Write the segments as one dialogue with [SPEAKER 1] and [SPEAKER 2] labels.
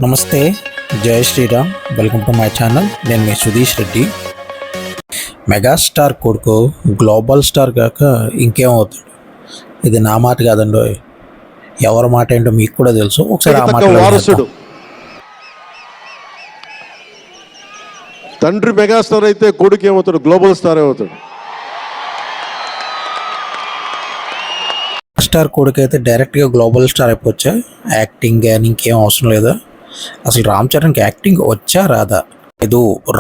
[SPEAKER 1] నమస్తే, జై Shriram. Welcome to my channel. నేను మీ సుధీష్ రెడ్డి. మెగాస్టార్ కొడుకు గ్లోబల్ స్టార్ కాక ఇంకేమవుతాడు? ఇది నా మాట కాదండి, ఎవరి మాట ఏంటో మీకు కూడా తెలుసు. ఒకసారి ఆ మాట
[SPEAKER 2] వారసుడు తండ్రి మెగాస్టార్ అయితే కొడుకు ఏమవుతాడు? గ్లోబల్ స్టార్ అవుతాడు.
[SPEAKER 1] స్టార్ కొడుకు అయితే డైరెక్ట్గా గ్లోబల్ స్టార్ అయిపోవచ్చా? యాక్టింగ్ కానీ ఇంకేం అవసరం లేదా? అసలు రామ్ చరణ్కి యాక్టింగ్ వచ్చా రాదా?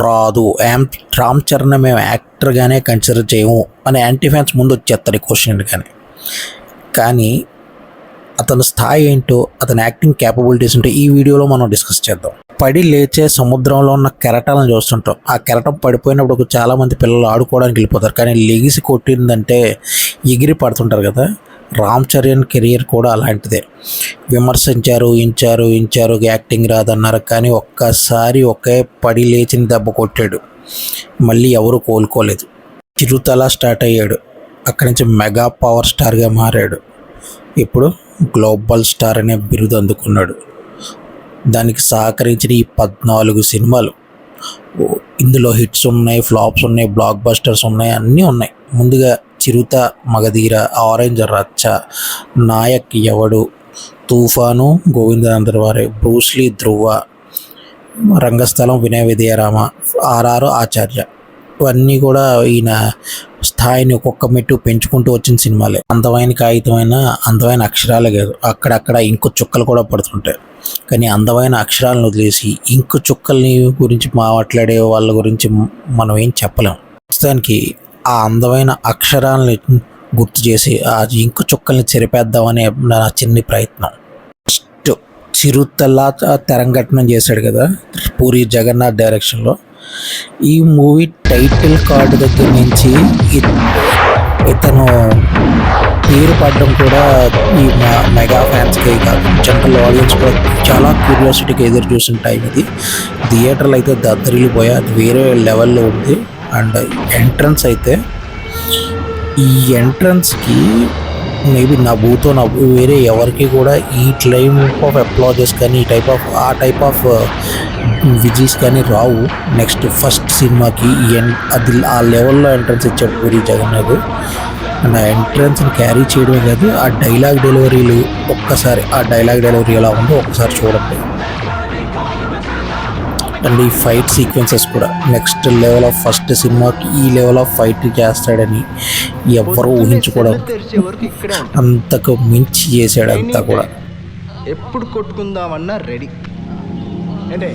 [SPEAKER 1] రాదు. రామ్ చరణ్ మేము యాక్టర్గానే కన్సిడర్ చేయము అని యాంటీ ఫ్యాన్స్ ముందు వచ్చేస్తారు ఈ క్వశ్చన్. కానీ అతని స్థాయి ఏంటో, అతని యాక్టింగ్ క్యాపబిలిటీస్ ఏంటో ఈ వీడియోలో మనం డిస్కస్ చేద్దాం. పడి లేచే సముద్రంలో ఉన్న కెరటాలను చూస్తుంటాం. ఆ కెరటం పడిపోయినప్పుడు చాలామంది పిల్లలు ఆడుకోవడానికి వెళ్ళిపోతారు, కానీ లెగిసి కొట్టిందంటే ఎగిరి పడుతుంటారు కదా. రామ్ చరణ్ కెరియర్ కూడా అలాంటిదే. విమర్శించారు, యాక్టింగ్ రాదన్నారు, కానీ ఒక్కసారి ఒకే పడి లేచిన దెబ్బ కొట్టాడు. మళ్ళీ ఎవరు కోలుకోలేదు. చిరుతలా స్టార్ట్ అయ్యాడు, అక్కడి నుంచి మెగా పవర్ స్టార్గా మారాడు. ఇప్పుడు గ్లోబల్ స్టార్ అనే బిరుదు అందుకున్నాడు. దానికి సహకరించిన ఈ 14 సినిమాలు, ఇందులో హిట్స్ ఉన్నాయి, ఫ్లాప్స్ ఉన్నాయి, బ్లాక్ బస్టర్స్ ఉన్నాయి, అన్నీ ఉన్నాయి. ముందుగా చిరుత, మగధీర, ఆరెంజ్ రచ్చ, నాయక్ ఎవడు, తుఫాను, గోవిందనందరవారి, బ్రూస్లీ, ధ్రువ, రంగస్థలం, వినయ విజయరామ, ఆర్ఆర్, ఆచార్య, ఇవన్నీ కూడా ఈయన స్థాయిని ఒక్కొక్క మెట్టు పెంచుకుంటూ వచ్చిన సినిమాలే. అందమైన కాగితమైన అందమైన అక్షరాలే కాదు, అక్కడక్కడ ఇంకు చుక్కలు కూడా పడుతుంటాయి. కానీ అందమైన అక్షరాలను వదిలేసి ఇంకు చుక్కల్ని గురించి మాట్లాడే వాళ్ళ గురించి మనం ఏం చెప్పలేం. ప్రస్తుతానికి ఆ అందమైన అక్షరాలని గుర్తు చేసి ఆ ఇంకు చుక్కల్ని చెరిపేద్దామనే నా చిన్ని ప్రయత్నం. ఫస్ట్ చిరుతలా తెరంగట్నం చేశాడు కదా పూరి జగన్నాథ్ డైరెక్షన్లో. ఈ మూవీ టైటిల్ కార్డు దగ్గర నుంచి ఇతను పేరు పడడం కూడా ఈ మెగా ఫ్యాన్స్కి కాదు, జనరల్ ఆడియన్స్ కూడా చాలా క్యూరియాసిటీకి ఎదురు చూసిన టైం ఇది. థియేటర్లు అయితే దద్దరిల్లిపోయా, అది వేరే లెవెల్లో ఉంది. అండ్ ఎంట్రన్స్ అయితే, ఈ ఎంట్రన్స్కి మేబీ నా వేరే ఎవరికి కూడా ఈ టైప్ ఆఫ్ అప్లాజెస్ కానీ ఆ టైప్ ఆఫ్ విజిల్స్ కానీ రావు. నెక్స్ట్ ఫస్ట్ సినిమాకి అది ఆ లెవెల్లో ఎంట్రన్స్ ఇచ్చాడు పూరి జగన్నాథ్. అండ్ ఆ ఎంట్రన్స్ని క్యారీ చేయడమే కాదు, ఆ డైలాగ్ డెలివరీలు, ఒక్కసారి ఆ డైలాగ్ డెలివరీ ఎలా ఉందో ఒక్కసారి చూడండి. అండ్ ఈ ఫైట్ సీక్వెన్సెస్ కూడా నెక్స్ట్ లెవెల్ ఆఫ్, ఫస్ట్ సినిమాకి ఈ లెవెల్ ఆఫ్ ఫైట్ చేస్తాడని ఎవ్వరూ ఊహించుకోవడం, అంతకు మించి చేశాడు అంతా కూడా.
[SPEAKER 3] ఎప్పుడు కొట్టుకుందామన్నా రెడీ అంటే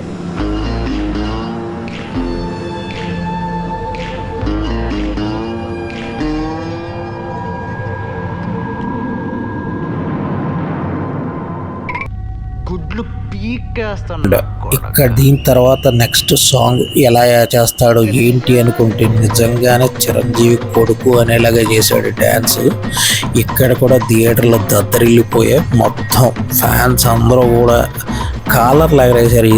[SPEAKER 3] గుడ్లు పీకేస్తాడు.
[SPEAKER 1] ఇక్కడ దీని తర్వాత నెక్స్ట్ సాంగ్ ఎలా చేస్తాడో ఏంటి అనుకుంటే నిజంగానే చిరంజీవి కొడుకు అనేలాగా చేశాడు డ్యాన్స్. ఇక్కడ కూడా థియేటర్లో దద్దరిల్లిపోయే, మొత్తం ఫ్యాన్స్ అందరూ కూడా కాలర్ లాగేశారు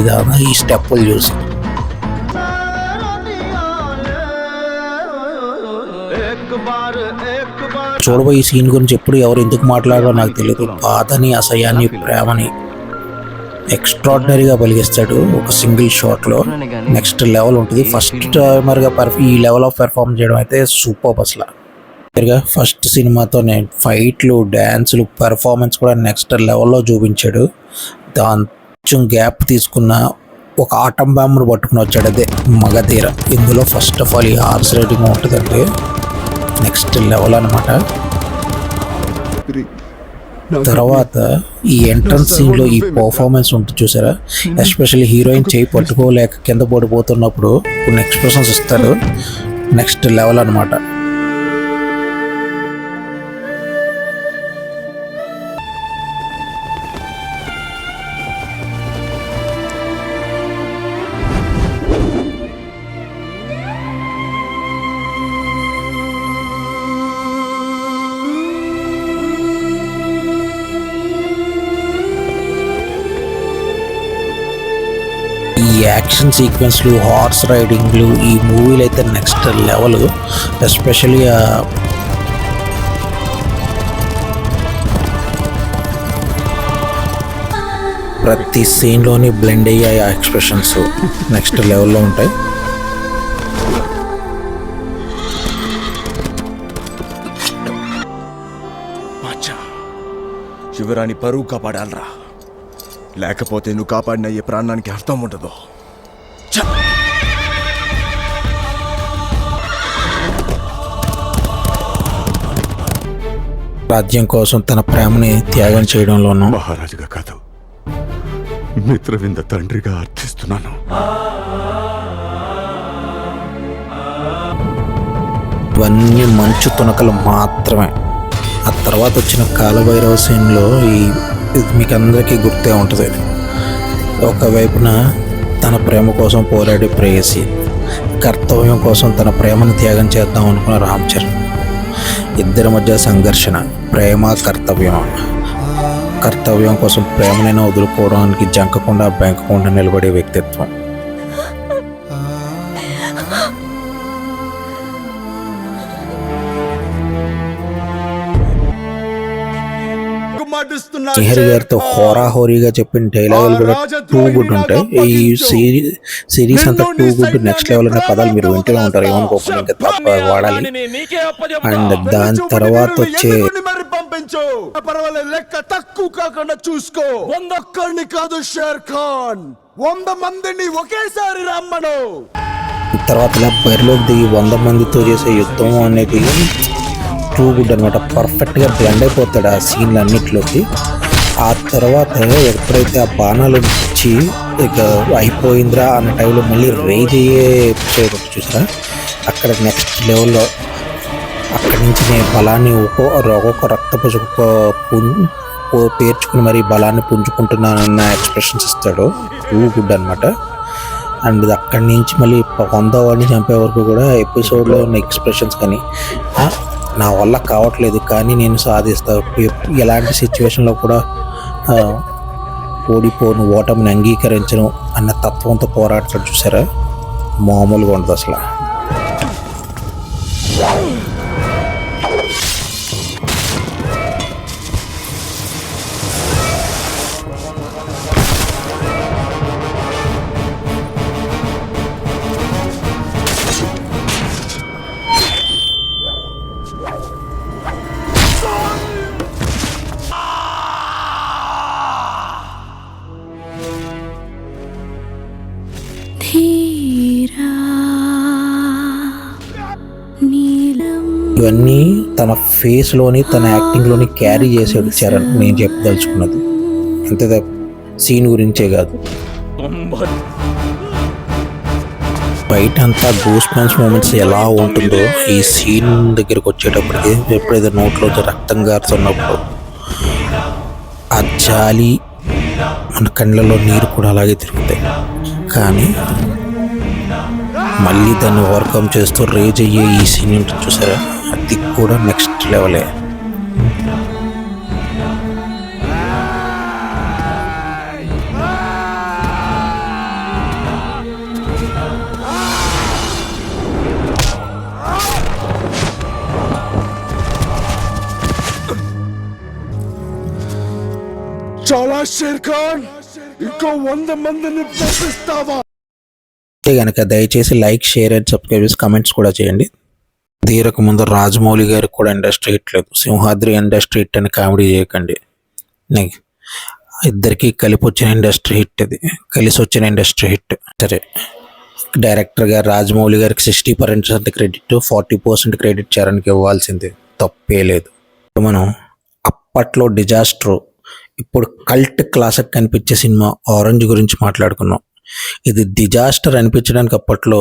[SPEAKER 1] ఈ స్టెప్పులు చూసి. చూడబోయే ఈ సీన్ గురించి ఎప్పుడు ఎవరు ఎందుకు మాట్లాడారో నాకు తెలియదు. బాధని, అసహ్యాన్ని, ప్రేమని ఎక్స్ట్రాడినరీగా పలిగిస్తాడు ఒక సింగిల్ షాట్లో. నెక్స్ట్ లెవెల్ ఉంటుంది. ఫస్ట్ టైమర్గా ఈ లెవెల్ ఆఫ్ పెర్ఫార్మ్ చేయడం అయితే సూపర్. అసలు ఫస్ట్ సినిమాతోనే ఫైట్లు, డ్యాన్సులు, పెర్ఫార్మెన్స్ కూడా నెక్స్ట్ లెవెల్లో చూపించాడు. కొంచెం గ్యాప్ తీసుకున్న ఒక ఆటం బాంబును పట్టుకుని వచ్చాడు, అదే మగధీర. ఇందులో ఫస్ట్ ఆఫ్ ఆల్ ఈ హార్స్ రైడింగ్ ఉంటుందండి, నెక్స్ట్ లెవెల్ అనమాట. తర్వాత ఈ ఎంట్రన్స్ సీన్లో ఈ పర్ఫార్మెన్స్ ఉంటుంది చూసారా, ఎస్పెషల్లీ హీరోయిన్ చేయి పట్టుకోలేక కింద పడిపోతున్నప్పుడు కొన్ని ఎక్స్ప్రెషన్స్ ఇస్తాడు, నెక్స్ట్ లెవెల్ అనమాట. ఈ యాక్షన్ సీక్వెన్స్లు, హార్స్ రైడింగ్లు ఈ మూవీలో అయితే నెక్స్ట్ లెవెల్. ఎస్పెషల్లీ ప్రతి సీన్లోని బ్లెండ్ అయ్యాయి ఆ ఎక్స్ప్రెషన్స్ నెక్స్ట్ లెవెల్లో ఉంటాయి.
[SPEAKER 4] శివరాణి పరువు కాపాడాలరా, లేకపోతే నువ్వు కాపాడిన ఈ ప్రాణానికి అర్థం ఉండదు.
[SPEAKER 1] రాజ్యం కోసం తన ప్రేమని త్యాగం చేయడంలోనూ,
[SPEAKER 5] మహారాజుగా కాదు, మిత్రవింద తండ్రిగా అర్థిస్తున్నాను.
[SPEAKER 1] ఇవన్నీ మంచు తునకలు మాత్రమే. ఆ తర్వాత వచ్చిన కాలభైరవ సీన్లో ఇది మీకు అందరికీ గుర్తే ఉంటుంది. ఒకవైపున తన ప్రేమ కోసం పోరాడి ప్రేయసి, కర్తవ్యం కోసం తన ప్రేమను త్యాగం చేద్దాం అనుకున్న రామ్ చరణ్. ఇద్దరి మధ్య సంఘర్షణ, ప్రేమ కర్తవ్యం. కర్తవ్యం కోసం ప్రేమనైనా వదులుకోవడానికి జంకకుండా బెంకకుండా నిలబడే వ్యక్తిత్వం. నిహర్ గారితో హోరాహోరీగా చెప్పిన డైలాగులు కూడా టూ గుడ్ ఉంటాయి. ఈ సిరీస్ అంతా టూ గుడ్ నెక్స్ట్ లెవెల్ అనే పదాలు మీరు వింటూనే ఉంటారు, ఏమనుకోకుండా ఇంకా తప్ప వాడాలి. అండ్ దాని తర్వాత వచ్చే
[SPEAKER 4] పంపించు, పర్వాలేదు, లెక్క తక్కువ కాకుండా చూసుకో. 100 కాదు షేర్ ఖాన్, 100 మందిని ఒకేసారి రమ్మను.
[SPEAKER 1] తర్వాత ఇలా బరిలోకి దిగి 100 మందితో చేసే యుద్ధం అనేది టూ గుడ్ అనమాట. పర్ఫెక్ట్గా బ్లెండ్ అయిపోతాడు ఆ సీన్లు అన్నిట్లోకి. ఆ తర్వాత ఎప్పుడైతే ఆ బాణాలు ఇచ్చి ఇక అయిపోయిందిరా అన్న టైంలో మళ్ళీ రేజ్ అయ్యే ఎపిసోడ్ చూసారా, అక్కడ నెక్స్ట్ లెవెల్లో అక్కడి నుంచి నేను బలాన్ని ఒక్కొక్క రక్తపు పేర్చుకుని మరి బలాన్ని పుంజుకుంటున్నానన్న ఎక్స్ప్రెషన్స్ ఇస్తాడు. టూ గుడ్ అనమాట. అండ్ అక్కడి నుంచి మళ్ళీ 100 వాడిని చంపే వరకు కూడా ఎపిసోడ్లో ఉన్న ఎక్స్ప్రెషన్స్ కానీ, నా వల్ల కావట్లేదు కానీ నేను సాధిస్తాను, ఎలాంటి సిచ్యువేషన్లో కూడా ఓడిపోను, ఓటమిని అంగీకరించను అన్న తత్వంతో పోరాడతాడు చూసారా, మామూలుగా ఉండదు అసలు. ఇవన్నీ తన ఫేస్లోని తన యాక్టింగ్లోని క్యారీ చేసాడు చరణ్. నేను చెప్పదలుచుకున్నది అంతే, సీన్ గురించే కాదు. బయట అంతా గూస్ బంప్స్ మూమెంట్స్ ఎలా ఉంటుందో ఈ సీన్ దగ్గరకు వచ్చేటప్పటికి, ఎప్పుడైతే నోట్లో రక్తం గారుతున్నప్పుడు ఆ జాలి మన కళ్ళలో నీరు కూడా అలాగే తిరుగుతాయి. కానీ మళ్ళీ దాన్ని ఓవర్కమ్ చేస్తూ రేజ్ అయ్యే ఈ సీన్ ఉంటుంది చూసారా, అది కూడా నెక్స్ట్ లెవెలే.
[SPEAKER 4] చాలా షేర్ ఖాన్, ఇంకో 100 మందిని పంపిస్తావా?
[SPEAKER 1] కనుక దయచేసి లైక్, షేర్ అండ్ సబ్స్క్రైబ్ చేసి కమెంట్స్ కూడా చేయండి. దీనికి ముందు రాజమౌళి గారికి కూడా ఇండస్ట్రీ హిట్ లేదు, సింహాద్రి ఇండస్ట్రీ హిట్ అని కామెడీ చేయకండి. ఇద్దరికి కలిపి వచ్చిన ఇండస్ట్రీ హిట్, ఇది కలిసి వచ్చిన ఇండస్ట్రీ హిట్. సరే, డైరెక్టర్గా రాజమౌళి గారికి 60% క్రెడిట్, 40% క్రెడిట్ చరణ్కి ఇవ్వాల్సింది, తప్పే లేదు. మనం అప్పట్లో డిజాస్టర్, ఇప్పుడు కల్ట్ క్లాసిక్ కనిపించే సినిమా ఆరెంజ్ గురించి మాట్లాడుకున్నాం. ఇది డిజాస్టర్ అనిపించడానికి అప్పట్లో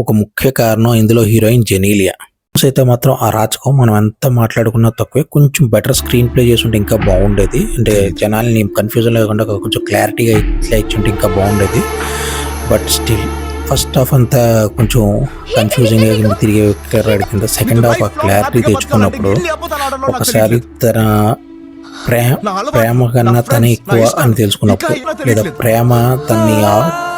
[SPEAKER 1] ఒక ముఖ్య కారణం ఇందులో హీరోయిన్ జెనీలియా. అయితే మాత్రం ఆ రాజకం మనం ఎంత మాట్లాడుకున్నా తక్కువే. కొంచెం బెటర్ స్క్రీన్ ప్లే చేసి ఉంటే ఇంకా బాగుండేది. అంటే జనాల్ని కన్ఫ్యూజన్ లేకుండా కొంచెం క్లారిటీగా ఇట్లా ఇచ్చుంటే ఇంకా బాగుండేది. బట్ స్టిల్ ఫస్ట్ హాఫ్ అంతా కొంచెం కన్ఫ్యూజింగ్గా తిరిగే కింద, సెకండ్ హాఫ్ ఆ క్లారిటీ తెచ్చుకున్నప్పుడు ఒకసారి తన ప్రేమ కన్నా తనే ఎక్కువ అని తెలుసుకున్నప్పుడు, లేదా ప్రేమ తనని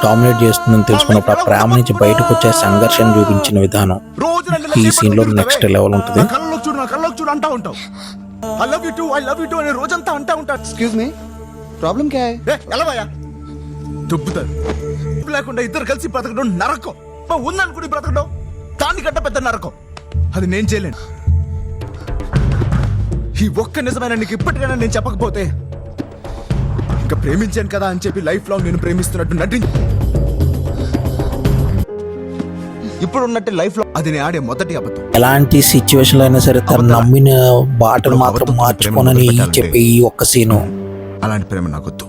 [SPEAKER 1] డామినేట్ చేస్తుందని తెలుసుకున్నప్పుడు, ఆ ప్రేమ నుంచి బయటకు వచ్చే సంఘర్షణ చూపించిన విధానం ఈ సీన్ లో నెక్స్ట్ లెవెల్ ఉంటుంది.
[SPEAKER 3] ఎక్స్క్యూజ్ మీ, ప్రాబ్లం క్యా హై?
[SPEAKER 4] ఎలావయ్యా దుబ్బుతారు దుబ్బు లేకుండా ఇద్దరు కలిసి బ్రతకడం నరకం ఉందనుకుని బ్రతకడం దానికంటే పెద్ద నరకం. అది నేను చేయలేను. ఈ ఒక్క నిజమైన నీకు ఇప్పటికైనా నేను చెప్పకపోతే ఇంకా ప్రేమించాను కదా అని చెప్పి లైఫ్ లాంగ్ నేను ప్రేమిస్తున్నట్టు నటించి ఇప్పుడు ఉన్నట్టు లైఫ్ లో అది నేను ఆడే మొదటి అబద్ధం.
[SPEAKER 1] ఎలాంటి సిచ్యువేషన్ అయినా సరే తను నమ్మిన బాటలు మాత్రం మార్చుకోనని చెప్పి ఈ ఒక్క సీను.
[SPEAKER 4] అలాంటి ప్రేమ నాకొద్దు.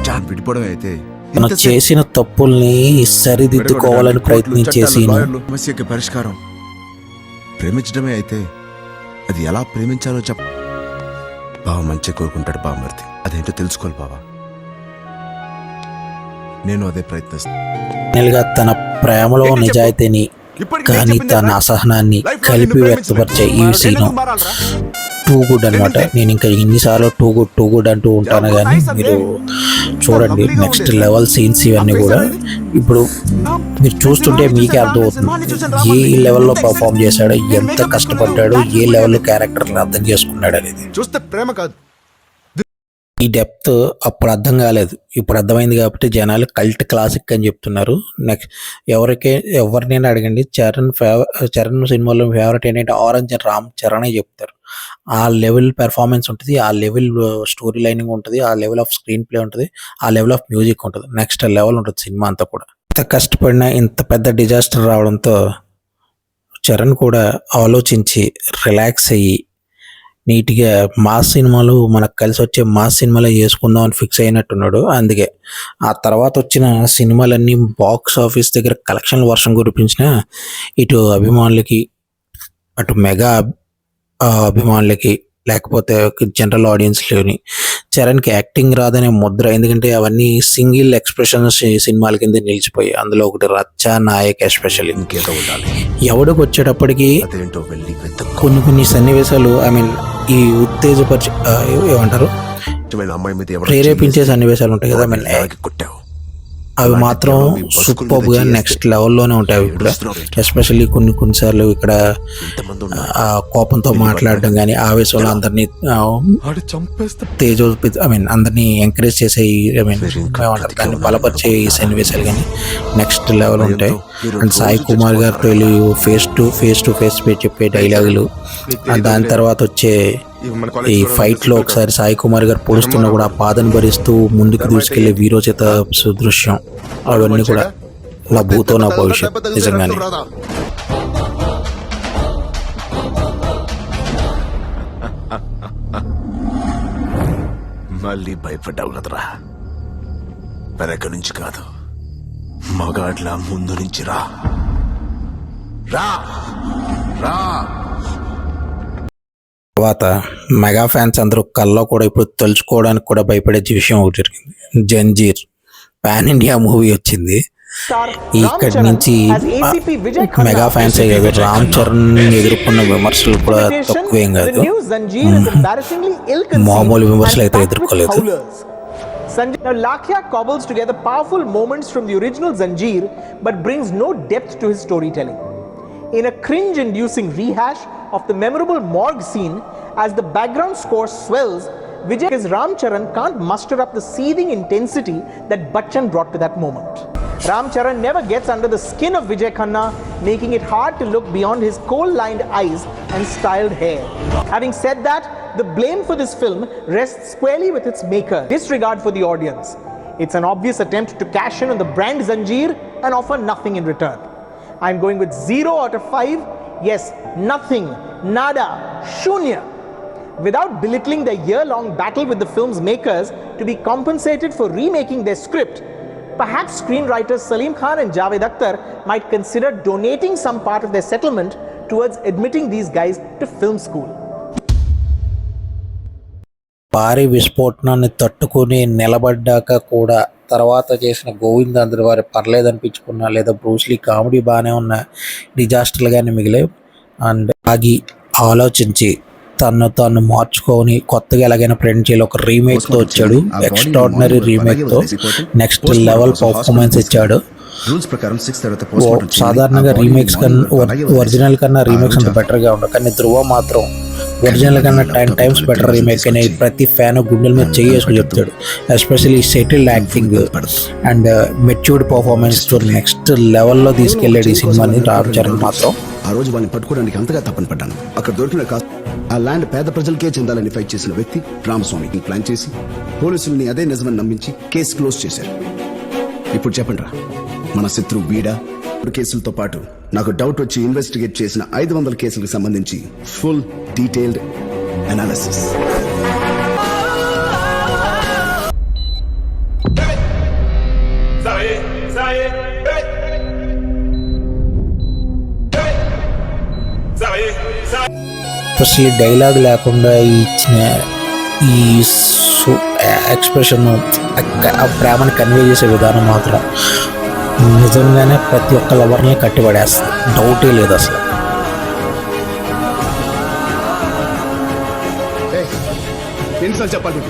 [SPEAKER 4] జాన్ విడిపోవడం అయితే
[SPEAKER 1] తను చేసిన తప్పుల్ని సరిదిద్దుకోవాలని ప్రయత్నించే సీను.
[SPEAKER 4] సమస్యకి పరిష్కారం ప్రేమించడమే అయితే అది ఎలా ప్రేమించాలో చెప్ప. బావ మంచి కోరుకుంటాడు బావమర్తి. అదేంటో తెలుసుకోవాలి బావా. నేను అదే ప్రయత్నిస్తాను.
[SPEAKER 1] తన ప్రేమలో నిజాయితీని కానీ తన అసహనాన్ని కలిపి వ్యక్తపరిచే ఈ సీను టూ గుడ్ అనమాట. నేను ఇంకా ఇన్నిసార్లు టూ గుడ్ అంటూ ఉంటాను, కానీ మీరు చూడండి నెక్స్ట్ లెవెల్ సీన్స్ ఇవన్నీ కూడా ఇప్పుడు మీరు చూస్తుంటే మీకే అర్థమవుతుంది ఏ లెవెల్లో పర్ఫామ్ చేశాడో, ఎంత కష్టపడ్డాడు, ఏ లెవెల్లో క్యారెక్టర్ని అర్థం చేసుకున్నాడు అనేది.
[SPEAKER 4] చూస్తే ప్రేమ కాదు,
[SPEAKER 1] ఈ డెప్త్ అప్పుడు అర్థం కాలేదు, ఇప్పుడు అర్థమైంది కాబట్టి జనాలు కల్ట్ క్లాసిక్ అని చెప్తున్నారు. నెక్స్ట్ ఎవరినైనా అడగండి చరణ్ సినిమాలో ఫేవరెట్ ఏంటంటే ఆరెంజ్ అండ్ రామ్ చరణే చెప్తారు. ఆ లెవెల్ పెర్ఫార్మెన్స్ ఉంటుంది, ఆ లెవెల్ స్టోరీ లైనింగ్ ఉంటుంది, ఆ లెవెల్ ఆఫ్ స్క్రీన్ ప్లే ఉంటుంది, ఆ లెవెల్ ఆఫ్ మ్యూజిక్ ఉంటుంది, నెక్స్ట్ లెవెల్ ఉంటుంది సినిమా అంతా కూడా. ఇంత కష్టపడిన ఇంత పెద్ద డిజాస్టర్ రావడంతో చరణ్ కూడా ఆలోచించి రిలాక్స్ అయ్యి నీట్గా మాస్ సినిమాలు మనకు కలిసి వచ్చే మాస్ సినిమాలే చేసుకుందాం అని ఫిక్స్ అయినట్టున్నాడు. అందుకే ఆ తర్వాత వచ్చిన సినిమాలన్నీ బాక్స్ ఆఫీస్ దగ్గర కలెక్షన్ వర్షం కురిపించిన ఇటు అభిమానులకి అటు మెగా అభిమానులకి లేకపోతే జనరల్ ఆడియన్స్లోని చరణ్కి యాక్టింగ్ రాదనే ముద్ర. ఎందుకంటే అవన్నీ సింగిల్ ఎక్స్ప్రెషన్స్ సినిమాల కింద నిలిచిపోయి, అందులో ఒకటి రచ్చ నాయక్ ఎస్పెషల్లీ.
[SPEAKER 4] ఇంకేదో ఉండాలి.
[SPEAKER 1] ఎవడికి వచ్చేటప్పటికి
[SPEAKER 4] అదేంటో వెళ్ళి
[SPEAKER 1] కొన్ని సన్నివేశాలు ఈ ఉత్తేజపరిచి ఏమంటారు
[SPEAKER 4] అమ్మాయి మీద
[SPEAKER 1] ప్రేరేపించే సన్నివేశాలు ఉంటాయి కదా,
[SPEAKER 4] కొట్టావు
[SPEAKER 1] అవి మాత్రం సూపర్ గా నెక్స్ట్ లెవెల్లోనే ఉంటాయి. ఇప్పుడు ఎస్పెషల్లీ కొన్నిసార్లు ఇక్కడ కోపంతో మాట్లాడడం కానీ, ఆవేశంలో అందరినీ అందరినీ ఎంకరేజ్ చేసే దాన్ని బలపరిచే ఈ సన్నివేశాలు కానీ నెక్స్ట్ లెవెల్ ఉంటాయి. అండ్ సాయి కుమార్ గారితో ఫేస్ టు ఫేస్ చెప్పే డైలాగులు, దాని తర్వాత వచ్చే ఈ ఫైట్ లో ఒకసారి సాయి కుమార్ గారు పొడుస్తున్నా కూడా ఆ బాధను భరిస్తూ ముందుకు తీసుకెళ్లే వీరోచిత దృశ్యం, అవన్నీ కూడా నా భూతో నా భవిష్యత్ నిజంగానే.
[SPEAKER 4] మళ్ళీ భయపడ్డావు కదరా. వెనక నుంచి కాదు, మగాడ్లా ముందు నుంచి రా రా రా.
[SPEAKER 1] తర్వాత మెగా ఫ్యాన్స్ అందరూ కల్లో కూడా ఇప్పుడు తలుచుకోవడానికి కూడా భయపడే విషయం ఒకటి జరిగింది. జంజీర్ పాన్ ఇండియా మూవీ వచ్చింది. ఇక్కడి నుంచి మెగా ఫ్యాన్స్ కాదు, రామ్ చరణ్ ఎదుర్కొన్న విమర్శలు కూడా తక్కువేం కాదు, మామూలు విమర్శలు అయితే ఎదుర్కోలేదు.
[SPEAKER 6] Now, Lakhya cobbles together powerful moments from the original Zanjeer but brings no depth to his storytelling. In a cringe-inducing rehash of the memorable morgue scene, as the background score swells, Vijay's Ram Charan can't muster up the seething intensity that Bachchan brought to that moment. Ram Charan never gets under the skin of Vijay Khanna, making it hard to look beyond his coal-lined eyes and styled hair. Having said that, the blame for this film rests squarely with its maker, disregard for the audience. It's an obvious attempt to cash in on the brand Zanjeer and offer nothing in return. I'm going with 0 out of 5. Yes, nothing, nada, shunya. Without belittling their year-long battle with the film's makers to be compensated for remaking their script, perhaps screenwriters Salim Khan and Javed Akhtar might consider donating some part of their settlement towards admitting these guys to film school.
[SPEAKER 1] భారీ విస్ఫోటనాన్ని తట్టుకుని నిలబడ్డాక కూడా తర్వాత చేసిన గోవింద్ అందరి వారి పర్లేదనిపించుకున్నా లేదా Bruce Lee comedy బాగానే ఉన్న డిజాస్టర్లుగానే మిగిలాయి. అండ్ ఆగి ఆలోచించి తను మార్చుకొని కొత్తగా ఎలాగైనా ప్రింట్ చేయాలి ఒక రీమేక్తో వచ్చాడు. ఎక్స్ట్రాడినరీ రీమేక్తో నెక్స్ట్ లెవెల్ పర్ఫార్మెన్స్ ఇచ్చాడు. సాధారణంగా రీమేక్స్ కన్నా ఒరిజినల్ కన్నా రీమేక్స్ అంత బెటర్గా ఉండవు, కానీ ధ్రువ మాత్రం ఒరిజినల్ కన్నా 10 times బెటర్ రీమేక్ అని ప్రతి ఫ్యాన్ గుండెల మీద చేసుకుని చెప్తాడు. Especially settled acting and matured performance తో నెక్స్ట్ లెవెల్లో తీసుకెళ్ళాడు ఈ సినిమాని రామ్ చరణ్ మాత్రం.
[SPEAKER 7] ఆ రోజు వాళ్ళని పట్టుకోవడానికి అంతగా తప్పని పడ్డాను. అక్కడ దొరికిన ఆ ల్యాండ్ పేద ప్రజలకే చెందాలని ఫైట్ చేసిన వ్యక్తి రామస్వామికి ప్లాన్ చేసి పోలీసుల్ని అదే నిజమని నమ్మించి కేసు క్లోజ్ చేశారు. ఇప్పుడు చెప్పండి రా, మన శత్రువు వీడా? కేసులతో పాటు నాకు డౌట్ వచ్చి ఇన్వెస్టిగేట్ చేసిన 500 కేసులకు సంబంధించి ఫుల్ డీటెయిల్డ్ అనాలిసిస్.
[SPEAKER 1] అసలు డైలాగ్ లేకుండా ఇచ్చిన ఈ ఎక్స్ప్రెషన్ ఆ ప్రేమని కన్వే చేసే విధానం మాత్రం నిజంగానే ప్రతి ఒక్క లవర్ని కట్టిపడేస్తుంది, డౌటే లేదు అసలు.
[SPEAKER 7] ఎన్నిసార్లు చెప్పాలి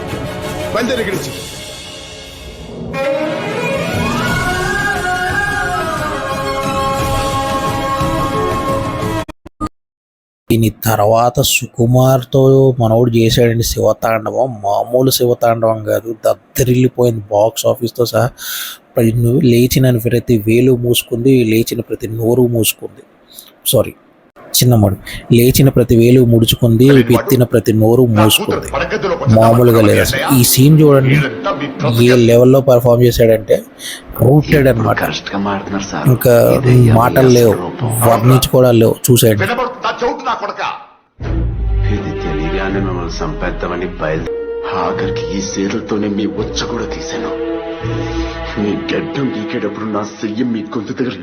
[SPEAKER 7] బయలుదేరి ఇక్కడి నుంచి.
[SPEAKER 1] దీని తర్వాత సుకుమార్తో మనోడు చేశాడండి శివతాండవం. మామూలు శివతాండవం కాదు, దద్దరిల్లిపోయింది బాక్స్ ఆఫీస్తో సహా. లేచిన ప్రతి వేలు మూసుకుంది, లేచిన ప్రతి నోరు మూసుకుంది. సారీ చిన్నమ్మడు, లేచిన ప్రతి వేలు ముడుచుకుంది, ఎత్తిన ప్రతి నోరు మూసుకుంది. మామూలుగా లేదు అసలు. ఈ సీన్ చూడండి ఏ లెవెల్లో పర్ఫామ్ చేశాడంటే రూటెడ్ అనమాట. ఇంకా మాటలు లేవు, వర్ణించుకోవడాలు లేవు. చూసేయండి.
[SPEAKER 8] ఇది తెలియగానే మిమ్మల్ని సంపేద్దామని ఆఖరికి ఈ సీరలతోనే మీ వచ్చ కూడా తీశాను. మీ గడ్డం గీకేటప్పుడు నా చెయ్యి మీ గొంతు దగ్గర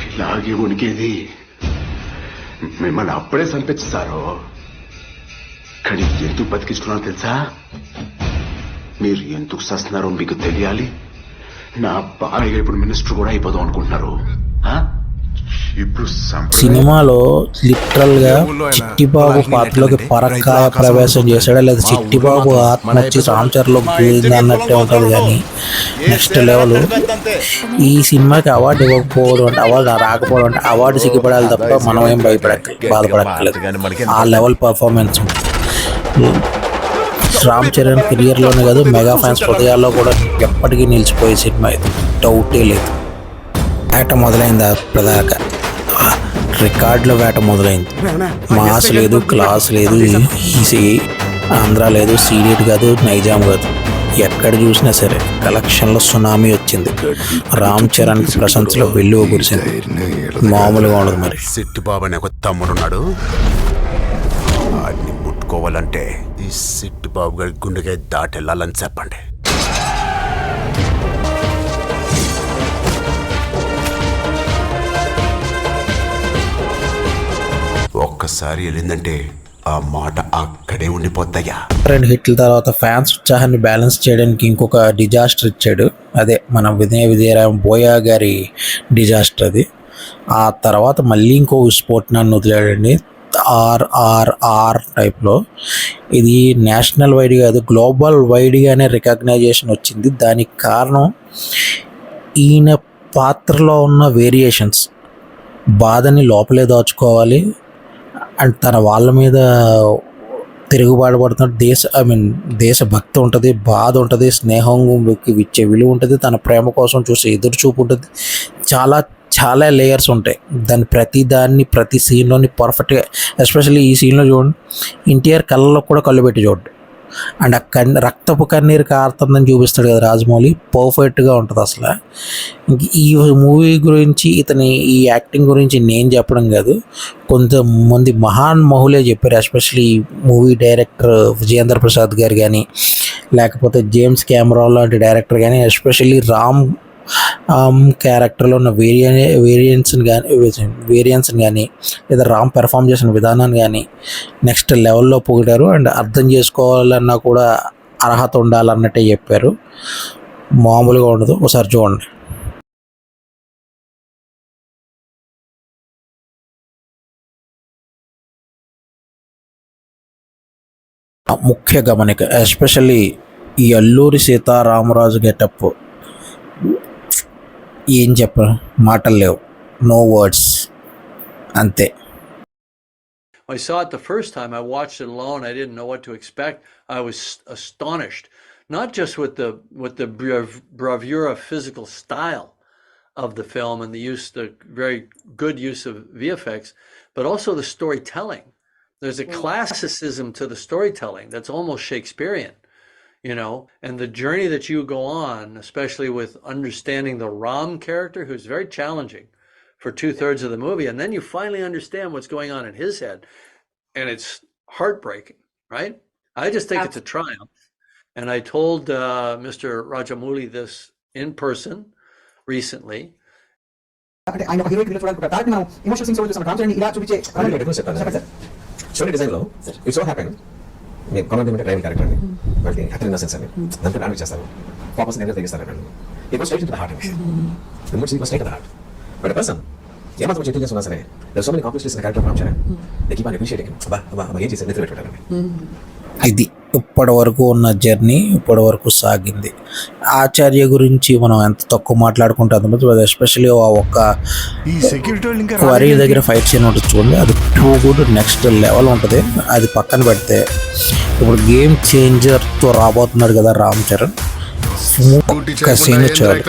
[SPEAKER 8] ఇలాగే ఉనికేది. మిమ్మల్ని అప్పుడే చంపించారు, కానీ ఎందుకు బతికిస్తున్నారో తెలుసా? మీరు ఎందుకు చేస్తున్నారో మీకు తెలియాలి. నా బాగా ఇప్పుడు మినిస్టర్ కూడా అయిపోదాం అనుకుంటున్నారు.
[SPEAKER 1] సినిమాలో లిటరల్ గా చిట్టిబాబు పాత్రలోకి పరకాయ ప్రవేశం చేశాడా లేదా చిట్టిబాబు ఆత్మ వచ్చి రామచరణ్లో పోయింది అన్నట్టే ఉంటుంది. కానీ నెక్స్ట్ లెవెల్. ఈ సినిమాకి అవార్డు ఇవ్వకపోవడం అంటే, అవార్డు రాకపోవడం అంటే అవార్డు సిగ్గుపడాలి తప్ప మనం ఏం బాధపడక్కర్లేదు. ఆ లెవెల్ పర్ఫార్మెన్స్ రామ్ చరణ్ కెరియర్లోనే కాదు, మెగా ఫ్యాన్స్ హృదయాల్లో కూడా ఎప్పటికీ నిలిచిపోయే సినిమా ఇది, డౌటే లేదు. వేట మొదలైంది, ప్రధాక రికార్డులో వేట మొదలైంది. మాస్ లేదు, క్లాస్ లేదు, ఈసీ ఆంధ్ర లేదు, సీరియట్ కాదు, నైజాం కాదు, ఎక్కడ చూసినా సరే కలెక్షన్లో సునామీ వచ్చింది. రామ్ చరణ్ ప్రశంసలో వెల్లువ కురిసింది, మామూలుగా ఉండదు. మరి
[SPEAKER 4] సిట్టి బాబు అనే ఒక తమ్ముడున్నాడు, వాడిని ముట్టుకోవాలంటే ఈ సిట్టి బాబు గారి గుండెగా దాటెళ్ళాలని చెప్పండి. ఒక్కసారి వెళ్ళిందంటే ఆ మాట అక్కడే ఉండిపోతాయా.
[SPEAKER 1] 2 హిట్ల తర్వాత ఫ్యాన్స్ ఉత్సాహాన్ని బ్యాలెన్స్ చేయడానికి ఇంకొక డిజాస్టర్ ఇచ్చాడు. అదే మన విజయరామ్ బోయా గారి డిజాస్టర్ అది. ఆ తర్వాత మళ్ళీ ఇంకో స్పోర్ట్ నన్ను వదిలాడండి, RRR టైప్లో. ఇది నేషనల్ వైడ్ కాదు, గ్లోబల్ వైడ్గానే రికగ్నైజేషన్ వచ్చింది. దానికి కారణం ఈయన పాత్రలో ఉన్న వేరియేషన్స్. బాధని లోపలే దాచుకోవాలి అండ్ తన వాళ్ళ మీద తిరుగుబాటు పడుతున్న దేశభక్తి ఉంటుంది, బాధ ఉంటుంది, స్నేహం ఇచ్చే విలువ ఉంటుంది, తన ప్రేమ కోసం చూసే ఎదురు చూపు ఉంటుంది. చాలా లేయర్స్ ఉంటాయి. ప్రతి సీన్లోని పర్ఫెక్ట్గా, ఎస్పెషల్లీ ఈ సీన్లో చూడండి, ఎన్టీఆర్ కళ్ళలో కూడా కళ్ళు పెట్టి చూడండి. అండ్ ఆ రక్తపు కన్నీరు కారుతుందని చూపిస్తాడు కదా రాజమౌళి, పర్ఫెక్ట్గా ఉంటుంది అసలు. ఈ మూవీ గురించి ఈ యాక్టింగ్ గురించి నేను చెప్పడం కాదు, కొంతమంది మహాన్మహులే చెప్పారు. Especially movie director Vijayendra Prasad గారు కానీ, లేకపోతే జేమ్స్ కెమెరాన్ లాంటి డైరెక్టర్ కానీ, ఎస్పెషల్లీ రామ్ క్యారెక్టర్లో ఉన్న వేరియంట్స్ని కానీ లేదా రామ్ పెర్ఫామ్ చేసిన విధానాన్ని కానీ నెక్స్ట్ లెవెల్లో పొగిడారు. అండ్ అర్థం చేసుకోవాలన్నా కూడా అర్హత ఉండాలన్నట్టే చెప్పారు. మామూలుగా ఉండదు, ఒకసారి చూడండి. ముఖ్య గమనిక, ఎస్పెషల్లీ ఈ అల్లూరి సీతారామరాజు గెటప్ ఏం చెప్పరు, మాటలు లేవు, నో వర్డ్స్, అంతే.
[SPEAKER 9] When I saw it the first time, I watched it alone. I didn't know what to expect. I was astonished, not just with the bravura physical style of the film and the very good use of VFX, but also the storytelling. There's a classicism to the storytelling that's almost Shakespearean, and the journey that you go on, especially with understanding the Ram character, who's very challenging for 2/3 of the movie, and then you finally understand what's going on in his head, and it's heartbreaking, right? I just think it's a triumph. And I told Mr. Rajamouli this in person recently.
[SPEAKER 10] Story డిజైన్లో it's so happen మీరు common driving character అండి వాళ్ళకి హత్ర innocence అని దాంట్లో damage చేస్తారు వాపస్ దగ్గర తెగిస్తారు అండి it was straight to the heart అండి the mood was straight to the heart but person ఏమాత్రం చెట్టు ఉన్నా సరే there so many complex in the character of Charan they keep on appreciating అబ్బా ఏం చేశారు నెత్తి పెట్టుకుంటారండి.
[SPEAKER 1] ఇది ఇప్పటి వరకు ఉన్న జర్నీ ఇప్పటి వరకు సాగింది. ఆచార్య గురించి మనం ఎంత తక్కువ మాట్లాడుకుంటాం, ఎస్పెషల్లీ ఒక్క క్వరీ దగ్గర ఫైట్ సీన్ ఉంటుంది చూడండి, అది టూ గుడ్ నెక్స్ట్ లెవెల్ ఉంటుంది. అది పక్కన పెడితే ఇప్పుడు గేమ్ చేంజర్తో రాబోతున్నాడు కదా రామ్ చరణ్. ఒక్క సీన్ వచ్చాడు,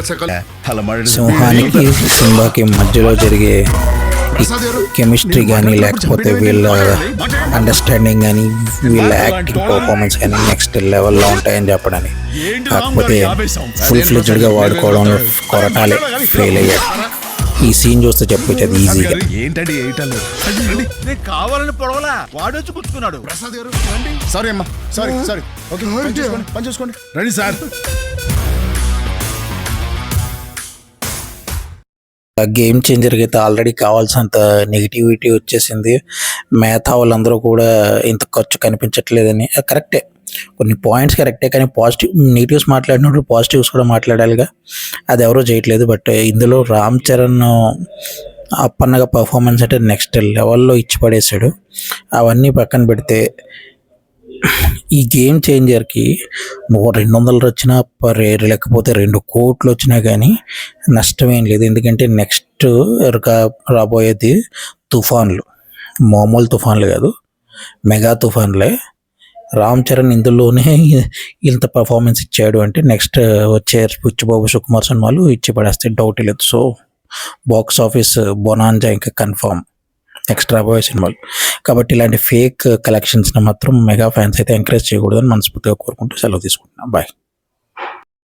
[SPEAKER 1] సింహానికి సింబాకి మధ్యలో జరిగే కెమిస్ట్రీ కానీ లేకపోతే వీళ్ళ అండర్స్టాండింగ్ కానీ వీళ్ళ యాక్టింగ్ పర్ఫార్మెన్స్ కానీ నెక్స్ట్ లెవెల్లో ఉంటాయని చెప్పడానికి. కాకపోతే ఫుల్ ఫ్లెడ్జ్డ్గా వాడుకోవడంలో కొరటాలే ఫెయిల్ అయ్యాడు. ఈ సీన్ చూస్తే చెప్పొచ్చు అది ఈజీగా.
[SPEAKER 10] కావాలని పొడవలా వాడొచ్చి గుచ్చుకున్నాడు. సారీ అమ్మా, సారీ ఓకే పని చూసుకోండి రండి సార్.
[SPEAKER 1] గేమ్ చేంజర్కి అయితే ఆల్రెడీ కావాల్సినంత నెగిటివిటీ వచ్చేసింది. మిగతా వాళ్ళందరూ కూడా ఇంత ఖర్చు కనిపించట్లేదని కరెక్టే, కొన్ని పాయింట్స్ కరెక్టే, కానీ నెగిటివ్స్ మాట్లాడినప్పుడు పాజిటివ్స్ కూడా మాట్లాడాలిగా, అది ఎవరో చేయట్లేదు. బట్ ఇందులో రామ్ చరణ్ అప్పన్నగా పర్ఫార్మెన్స్ అంటే నెక్స్ట్ లెవెల్లో ఇచ్చి పడేశాడు. అవన్నీ పక్కన పెడితే ఈ గేమ్ చేంజర్కి 200 వచ్చినా లేకపోతే 2 కోట్లు వచ్చినా కానీ నష్టమేం లేదు. ఎందుకంటే నెక్స్ట్ రాబోయేది తుఫాన్లు, మామూలు తుఫాన్లు కాదు, మెగా తుఫాన్లే. రామ్ చరణ్ ఇందులోనే ఇంత పర్ఫార్మెన్స్ ఇచ్చాడు అంటే నెక్స్ట్ వచ్చే పుచ్చిబాబు సుకుమార్ సినిమాలు ఇచ్చి పడేస్తే డౌట్ లేదు. సో బాక్స్ ఆఫీస్ బొనాంజా ఇంకా కన్ఫర్మ్ నెక్స్ట్ రాబోయే సినిమాలు. కాబట్టి ఇలాంటి ఫేక్ కలెక్షన్స్ని మాత్రం మెగా ఫ్యాన్స్ అయితే ఎంకరేజ్ చేయకూడదని మనస్ఫూర్తిగా కోరుకుంటూ సెలవు తీసుకుంటున్నాను. బాయ్.